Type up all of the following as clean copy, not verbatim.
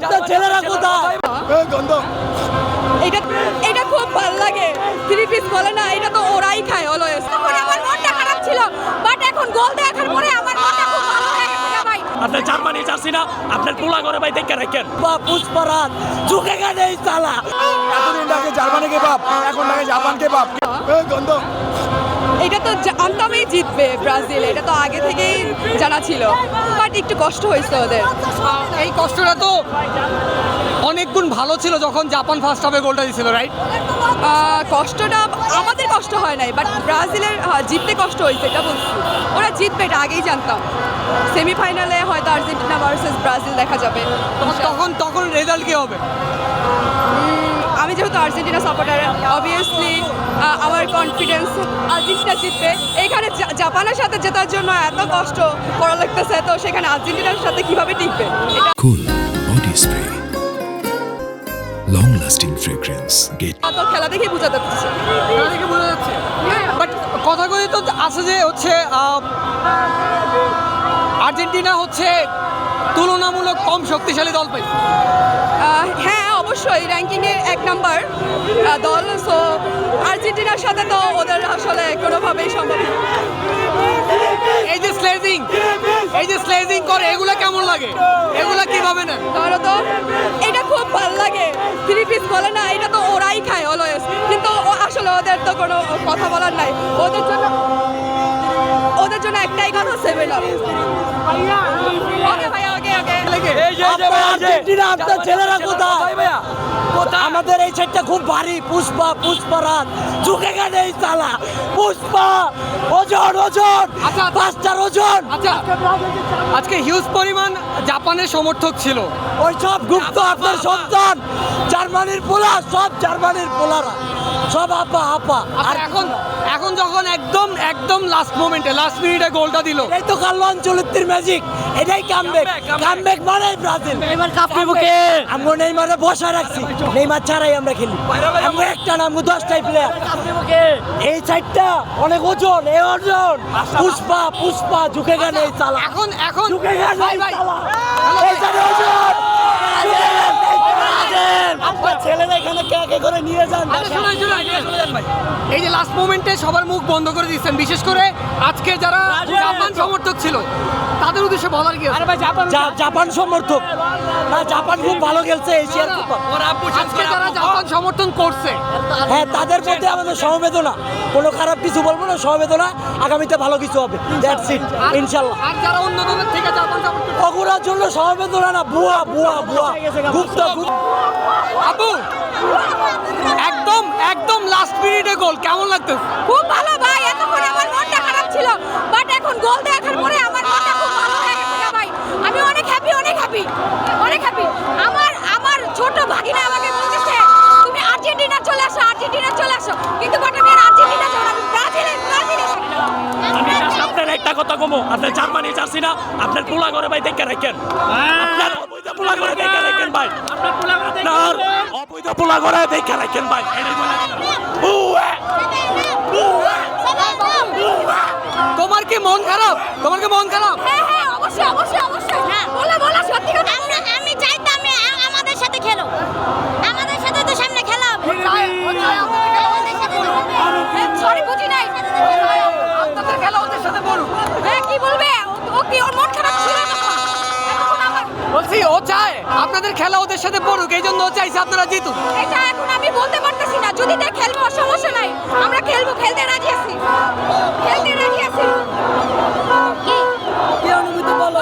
আপনার ছেলেরা কোথায়? এটা এটা খুব ভালো লাগে। থ্রি পিস বলে না, এটা তো ওরাই খায় অলওয়েজ। তখন আমার মনটা খারাপ ছিল, বাট এখন গোল দেখার পরে আমার মনটা খুব ভালো হয়ে গেছে ভাই। আপনার জার্মানি জার্সি না, আপনার পোলা করে ভাই দেখে রাখেন। বা পুষ্পরাজ ঝুঁকে গেছে এই চালা। এতদিন আগে জার্মানিকে বাপ, এখন লাগে জাপানকে বাপ। গন্ধ। এটা তো জানতামই জিতবে ব্রাজিল, এটা তো আগে থেকেই জানা ছিল, বাট একটু কষ্ট হয়েছে ওদের। এই কষ্টটা তো অনেক গুণ ভালো ছিল যখন জাপান ফার্স্ট হাফে গোলটা দিয়েছিল, রাইট? কষ্টটা আমাদের কষ্ট হয় নাই, বাট ব্রাজিলের জিততে কষ্ট হয়েছে, এটা বলছি। ওরা জিতবে এটা আগেই জানতাম। সেমিফাইনালে হয়তো আর্জেন্টিনা ভার্সেস ব্রাজিল দেখা যাবে। তখন রেজাল্ট কি হবে? আমি যেহেতু আর্জেন্টিনা সাপোর্টার, অবভিয়াসলি আমার কনফিডেন্স আর্জেন্টিনা জিতবে। এখানে জাপানের সাথে জেতার জন্য এত কষ্ট করা লাগতেছে, তো সেখানে আর্জেন্টিনার সাথে কিভাবে টিকবে? Cool body spray. Long lasting fragrance. Get তো খেলা দেখেই বোঝা যাচ্ছে। খেলা দেখে বোঝা যাচ্ছে, বাট কথাগুলি তো আছে যে হচ্ছে আর্জেন্টিনা হচ্ছে তুলনামূলক কম শক্তিশালী দল পাইছে। হ্যাঁ, অবশ্যই র্যাঙ্কিংয়ে 1 নাম্বার দল। সো আর্জেন্টিনার সাথে তো ওদের আসলে কোনোভাবেই সম্ভব না। এই যে স্লেজিং করে, এগুলা কেমন লাগে? এগুলা কিভাবে নেন? ধরো তো, এটা খুব ভালো লাগে। থ্রি পিস বলে না, এটা তো ওরাই খায় অলওয়েজ, কিন্তু আসলে ওদের তো কোনো কথা বলার নাই। ওদের জন্য একটাই কথা, 7 আপ। ওকে ভাইয়া, ওকে ওকে। আর্জেন্টিনা আপনার ছেলেরা কোথায়? আমাদের এই সেটটা খুব ভারী। পুষ্পরাজ ঝুঁকে গেছে এই চালা। পুষ্পা ওজন আচ্ছা। 5টার ওজন। আচ্ছা, আজকে হিউজ পরিমাণ জাপানের সমর্থক ছিল। ওই সব গুপ্ত আপনার সন্তান, জার্মানির পোলা, সব জার্মানির পোলারা, সব আপা। আর এখন যখন একদম লাস্ট মোমেন্টে, লাস্ট মিনিটে গোলটা দিল, এই তো কার্লো আনচেলত্তির ম্যাজিক। এটাই কামব্যাক মানে ব্রাজিল। নেইমার কাপ নিব কে? আমরা নেইমারে বসায় রাখছি, নেইমার ছাড়াই আমরা খেলি। আমরা একটা না, আমরা 10টাই প্লেয়ার। এই সাইডটা অনেক ওজন, এই ওজন। পুষ্পা ঝুঁকে গেল এই চালা। এখন ঝুঁকে গেল ভাই, এই ভাই। চালা। এই সাইডে ওজন। আপনার ছেলেরা এখানে কে করে নিয়ে যান। আচ্ছা, শুনুন ভাই, এই যে লাস্ট মোমেন্টে সবার মুখ বন্ধ করে দিচ্ছেন, বিশেষ করে আজকে যারা জাপান সমর্থক ছিল তাদের উদ্দেশ্যে বলার কি আছে? জাপান সমর্থক না, জাপান খুব ভালো খেলছে এশিয়ার কাপ। আজকে যারা জাপান সমর্থন করছে, হ্যাঁ, তাদের প্রতি আমাদের সমবেদনা। কোনো খারাপ কিছু বলবো না, সমবেদনা। আগামীতে ভালো কিছু হবে, দ্যাটস ইট, ইনশাল্লাহ। আর যারা অন্য দলের থেকে জাপান সমর্থন, অগুরার জন্য সমবেদনা না, বুয়া গুপ্ত। আপু, একদম লাস্ট মিনিটে গোল কেমন লাগতো? খুব ভালো ভাই, এতক্ষণ আমার মনটা খারাপ ছিল, বাট এখন গোল দেখার পরে আমার মনটা খুব ভালো হয়ে গেছে ভাই। আমি অনেক হ্যাপি। আমার ছোট ভাগিনা আমাকে বলতেছে তুমি আর্জেন্টিনা চলে আসো, কিন্তু বাট আমি আর আর্জেন্টিনা যাব না, আমি ব্রাজিলে আমি just আপনার একটা কথা কমো, আপনার জার্মানি জার্সি না, আপনার পোলা করে ভাই দেখে রাখেন। আপনার অবৈধ পোলা করে দেখে রাখেন ভাই। আপনার অবৈধ পোলা করে দেখে রাখেন ভাই। এটাই বলে দিলাম। তোমার কি মন খারাপ? হ্যাঁ, অবশ্যই। হ্যাঁ, বলা সত্যি কথা। আমি চাইতাম আমাদের সাথে খেলো, আমাদের সাথে তো সামনে খেলা হবে। সরি, বুঝি নাই। আপনাদের খেলা ওদের সাথে বলুন। হ্যাঁ, কি বলবে? ও কি ওর মন খারাপ ছিল তখন? এখন আমার বলছি ও চায় আপনাদের খেলা ওদের সাথে পড়ুক, এই জন্য ও চাইছে আপনারা জিতুক। এটা এখন আমি বলতে পারতেছি না। যদি তাই খেলবো, সমস্যা নাই, আমরা খেলবো, খেলতে রাজি আছি। কি অনুভূতি বলো?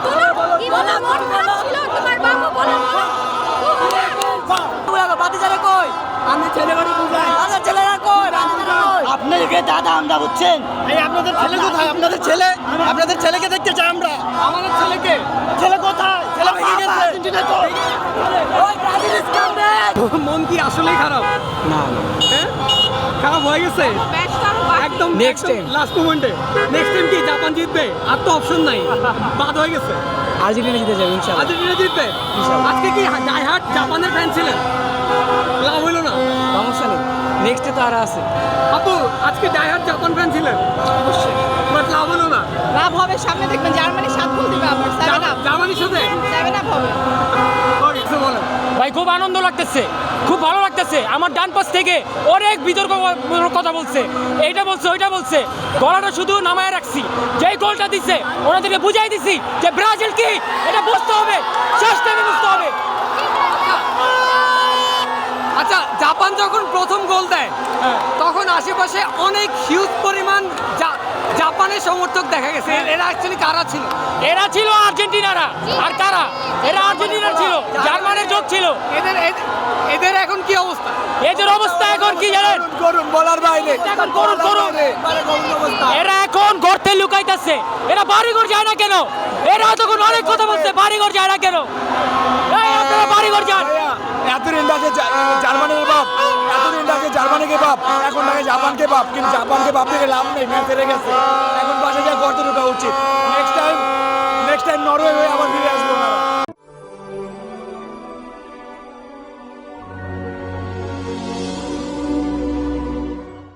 বলো। কি বলো? মন খারাপ ছিল তোমার বাবু, বলো। বাতিজারে কই? আমি ছেলেবাড়ি বুঝাই। ছেলেরা কই? আপনাদেরকে দাদা আমরা বুঝছেন। আপনাদের ছেলে কোথায়? আপনাদের ছেলেকে দেখতে চাই আমরা। আমাদের ছেলেকে ছেলে কোথায়? ছেলে ভেঙে গেছে। ওই ব্রাজিল ইজ কামব্যাক। মন কি আসলেই খারাপ? না, হ্যাঁ, খারাপ হয়ে গেছে একদম। Next time. লাস্ট মোমেন্টে নেক্সট টাইম কি জাপান জিতবে? আর তো অপশন নাই, বাদ হয়ে গেছে। আর্জেন্টিনা জিতে যাবে ইনশাআল্লাহ। আর্জেন্টিনা জিতবে। আজকে কি ডাইহার্ট জাপানের ফ্যান ছিলেন? লাভ হইলো না, সমস্যা নেই, নেক্সটে তো আর আছে। আপু আজকে ডাইহার্ট জাপান ফ্যান ছিলেন, অবশ্যই বাট লাভ হলো না। লাভ হবে, সামনে দেখবেন জার্মানি 7 গোল দিবে আবার। 7 আপ জার্মানির সাথে 7 আপ হবে। খুব আনন্দ লাগতেছে, খুব ভালো লাগতেছে। আমার ডান পাশ থেকে অনেক বিতর্ক কথা বলছে, এইটা বলছে ওইটা বলছে, গলাটা শুধু নামায় রাখছি। যেই গোলটা দিছে ওনাদেরকে বুঝাই দিছি যে ব্রাজিল কি এটা বুঝতে হবে, শেষ টাইমে বুঝতে হবে। আচ্ছা, জাপান যখন প্রথম গোল দেয় তখন আশেপাশে অনেক হিউজ পরিমাণ জাপানের সমর্থক দেখা গেছে। এরা অ্যাকচুয়ালি কারা ছিল? এরা ছিল আর্জেন্টিনারা। আর কারা? এরা আর্জেন্টিনার ছিল, জার্মানের যোগ ছিল। এদের এখন কি অবস্থা? এদের অবস্থা এখন কি জানেন? করুন বলার বাইরে এখন করুন করুন। এরা এখন গর্তে লুকাইতেছে। এরা বাড়িঘর যায় না কেন? এরা তখন অনেক কথা বলছে, বাড়িঘর যায় না কেন? এই আপনারা বাড়িঘর যান। এতদিন ডাকে জার্মানির বাপ, এতদিন ডাকে জার্মানিকে বাপ, এখন ডাকে জাপানকে বাপ। কিন্তু জাপানকে বাপ থেকে লাভ নেই, ম্যাচ হেরে গেছে। এখন পাশে যা গর্তে ঢোকা উচিত। নেক্সট টাইম নরওয়ে হয়ে আবার ফিরে আসবো না।